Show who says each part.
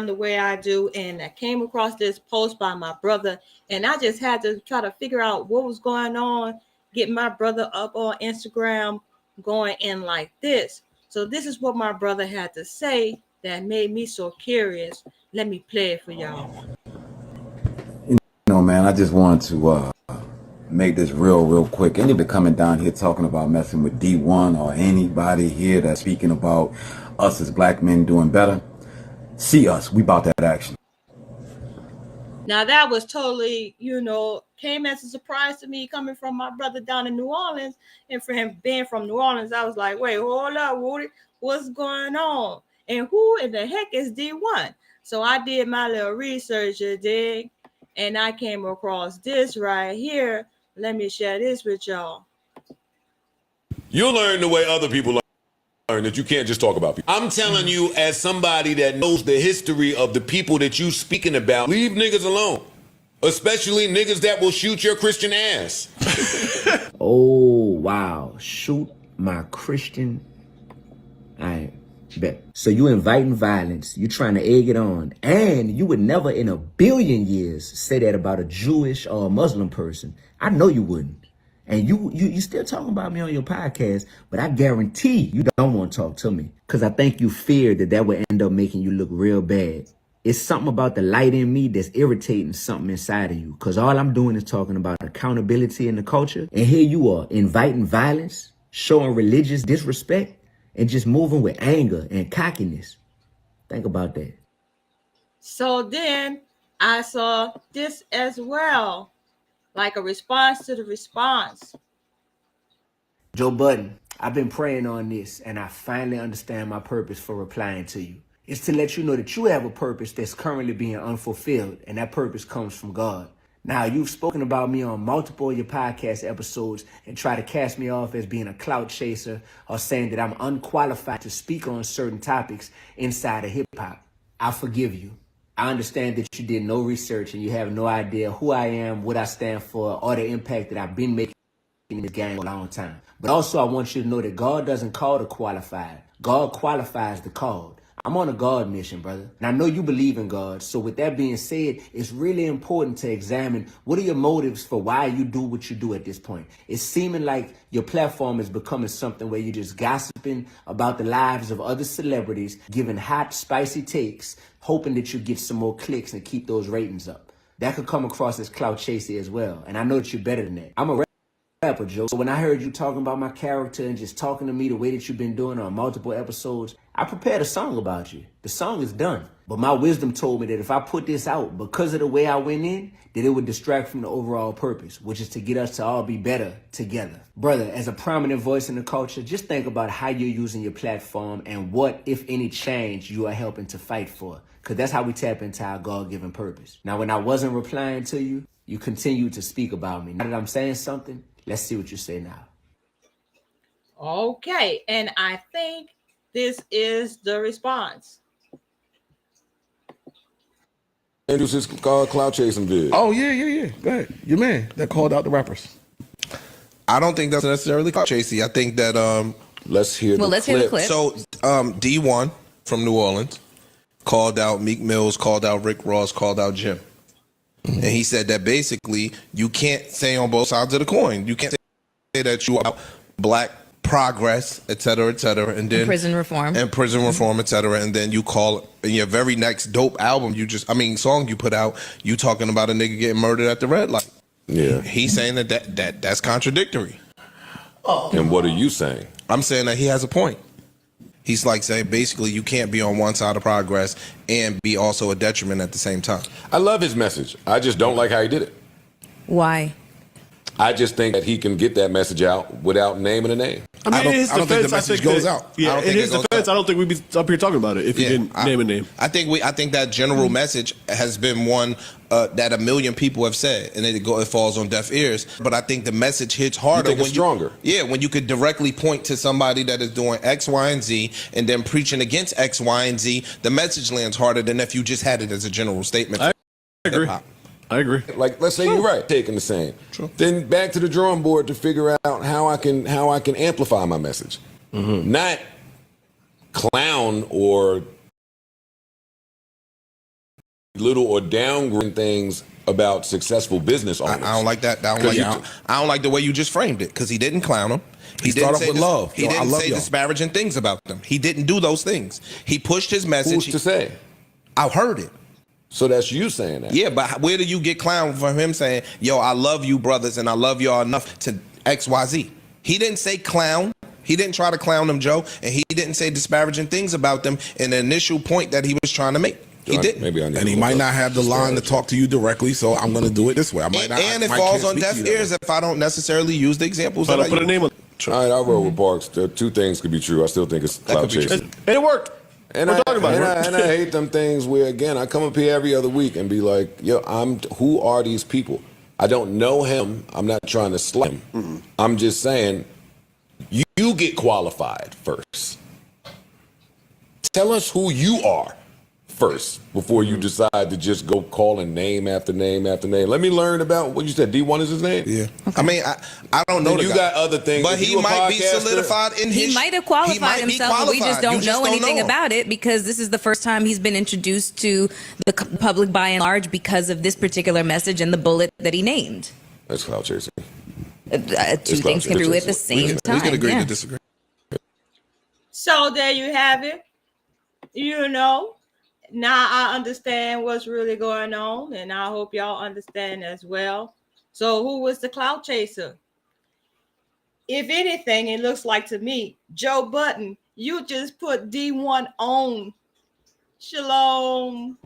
Speaker 1: the way I do, and I came across this post by my brother, and I just had to try to figure out what was going on, get my brother up on Instagram going in like this. So this is what my brother had to say that made me so curious. Let me play it for y'all.
Speaker 2: You know, man, I just wanted to make this real quick. Anybody coming down here talking about messing with Dee-1 or anybody here that's speaking about us as black men doing better, see us. We about that action.
Speaker 1: Now that was totally, came as a surprise to me coming from my brother down in New Orleans. And for him being from New Orleans, I was like, wait, hold up, Woody, what's going on? And who in the heck is Dee-1? So I did my little research, dig, and I came across this right here. Let me share this with y'all.
Speaker 3: You'll learn the way other people learn. That you can't just talk about people. I'm telling you, as somebody that knows the history of the people that you speaking about, leave niggas alone. Especially niggas that will shoot your Christian ass.
Speaker 4: Oh, wow. Shoot my Christian. I bet. So you inviting violence, you trying to egg it on, and you would never in a billion years say that about a Jewish or a Muslim person. I know you wouldn't. And you still talking about me on your podcast, but I guarantee you don't want to talk to me because I think you fear that would end up making you look real bad. It's something about the light in me that's irritating something inside of you because all I'm doing is talking about accountability in the culture. And here you are inviting violence, showing religious disrespect, and just moving with anger and cockiness. Think about that.
Speaker 1: So then I saw this as well. Like a response to the response.
Speaker 4: Joe Budden, I've been praying on this and I finally understand my purpose for replying to you. It's to let you know that you have a purpose that's currently being unfulfilled and that purpose comes from God. Now, you've spoken about me on multiple of your podcast episodes and try to cast me off as being a clout chaser or saying that I'm unqualified to speak on certain topics inside of hip hop. I forgive you. I understand that you did no research and you have no idea who I am, what I stand for, or the impact that I've been making in this game for a long time. But also I want you to know that God doesn't call the qualified. God qualifies the called. I'm on a God mission, brother. And I know you believe in God. So with that being said, it's really important to examine what are your motives for why you do what you do at this point. It's seeming like your platform is becoming something where you're just gossiping about the lives of other celebrities, giving hot, spicy takes, hoping that you get some more clicks and keep those ratings up. That could come across as clout chasing as well. And I know that you're better than that. I'm a rapper, Joe. So when I heard you talking about my character and just talking to me the way that you've been doing on multiple episodes, I prepared a song about you. The song is done. But my wisdom told me that if I put this out because of the way I went in, that it would distract from the overall purpose, which is to get us to all be better together. Brother, as a prominent voice in the culture, just think about how you're using your platform and what, if any, change you are helping to fight for. Because that's how we tap into our God-given purpose. Now, when I wasn't replying to you, you continued to speak about me. Now that I'm saying something, let's see what you say now.
Speaker 1: Okay, and I think this is the response.
Speaker 3: Andrews is called clout chasing vid.
Speaker 5: Oh, yeah. Go ahead. Your man that called out the rappers.
Speaker 6: I don't think that's necessarily clout chasing. I think that
Speaker 3: let's hear the clip.
Speaker 6: So Dee-1 from New Orleans called out Meek Mills, called out Rick Ross, called out Jim. And he said that basically you can't say on both sides of the coin. You can't say that you are black progress, et cetera, and then
Speaker 7: prison reform,
Speaker 6: et cetera, and then you call in your very next dope album, song you put out, you talking about a nigga getting murdered at the red light.
Speaker 3: Yeah,
Speaker 6: he's saying that's contradictory.
Speaker 3: Oh. And what are you saying?
Speaker 6: I'm saying that he has a point. He's like saying basically you can't be on one side of progress and be also a detriment at the same time.
Speaker 3: I love his message. I just don't like how he did it.
Speaker 7: Why?
Speaker 3: I just think that he can get that message out without naming a name.
Speaker 5: I mean, in his defense,
Speaker 6: think the message goes out.
Speaker 5: Yeah, in his defense, I don't think we'd be up here talking about it if he didn't name a name.
Speaker 6: I think that general message has been one that a million people have said, and it falls on deaf ears. But I think the message hits harder when
Speaker 3: stronger.
Speaker 6: When you could directly point to somebody that is doing X, Y, and Z, and then preaching against X, Y, and Z. The message lands harder than if you just had it as a general statement.
Speaker 5: I agree. I agree.
Speaker 3: Like, let's say you're right, taking the same.
Speaker 5: True.
Speaker 3: Then back to the drawing board to figure out how I can amplify my message, not clown or belittle or downgrade things about successful business owners.
Speaker 6: I don't like that. I don't like the way you just framed it because he didn't clown him.
Speaker 2: He
Speaker 6: didn't
Speaker 2: started off with love.
Speaker 6: He
Speaker 2: Yo, I
Speaker 6: didn't
Speaker 2: love
Speaker 6: say
Speaker 2: y'all.
Speaker 6: disparaging things about them. He didn't do those things. He pushed his message.
Speaker 3: Who's to say?
Speaker 6: I heard it.
Speaker 3: So that's you saying that.
Speaker 6: Yeah, but where do you get clowned from him saying, yo, I love you brothers and I love y'all enough to XYZ? He didn't say clown. He didn't try to clown them, Joe, and he didn't say disparaging things about them in the initial point that he was trying to make. He didn't.
Speaker 2: And he might not have the line to talk to you directly, so I'm going to do it this way. I might not.
Speaker 6: And it falls on deaf ears if I don't necessarily use the examples that I
Speaker 5: Put a
Speaker 6: use.
Speaker 5: name on.
Speaker 3: All right, I roll with Parks. There are two things could be true. I still think it's clout chasing.
Speaker 5: And it worked.
Speaker 3: And
Speaker 5: We're talking about it.
Speaker 3: I hate them things where, again, I come up here every other week and be like, yo, who are these people? I don't know him. I'm not trying to slight him.
Speaker 5: Mm-hmm.
Speaker 3: I'm just saying, you get qualified first. Tell us who you are first before you decide to just go calling name after name after name. Let me learn about what you said. Dee-1 is his name?
Speaker 6: Yeah. Okay. I mean, I don't know.
Speaker 3: You got other things.
Speaker 6: But he might be solidified in his.
Speaker 7: He might have qualified himself, but we just don't know anything about it because this is the first time he's been introduced to the public by and large because of this particular message and the bullet that he named.
Speaker 3: That's clout chasing.
Speaker 7: Two things can be true at the same time.
Speaker 6: We can agree to disagree.
Speaker 1: So there you have it. You know, now I understand what's really going on, and I hope y'all understand as well. So who was the clout chaser? If anything, it looks like to me, Joe Budden, you just put Dee-1 on. Shalom.